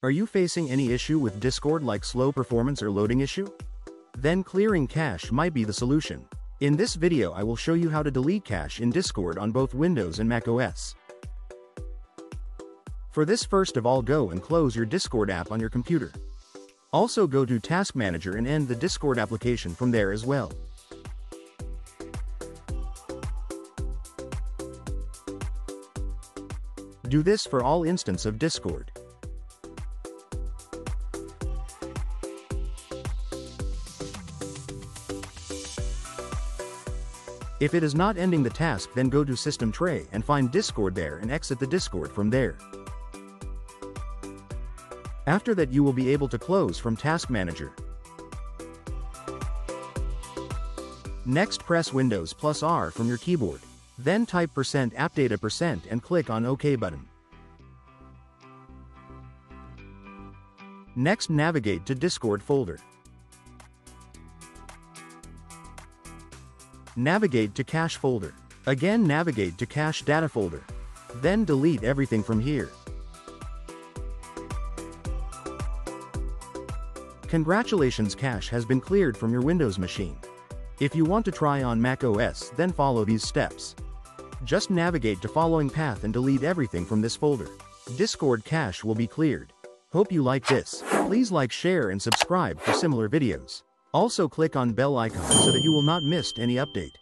Are you facing any issue with Discord like slow performance or loading issue? Then clearing cache might be the solution. In this video I will show you how to delete cache in Discord on both Windows and macOS. For this, first of all, go and close your Discord app on your computer. Also go to Task Manager and end the Discord application from there as well. Do this for all instances of Discord. If it is not ending the task, then go to System Tray and find Discord there and exit the Discord from there. After that you will be able to close from Task Manager. Next press Windows plus R from your keyboard. Then type %appdata% and click on OK button. Next navigate to Discord folder. Navigate to Cache folder. Again navigate to Cache Data folder. Then delete everything from here. Congratulations, cache has been cleared from your Windows machine. If you want to try on macOS, then follow these steps. Just navigate to following path and delete everything from this folder. Discord cache will be cleared. Hope you like this. Please like, share and subscribe for similar videos. Also click on bell icon so that you will not miss any update.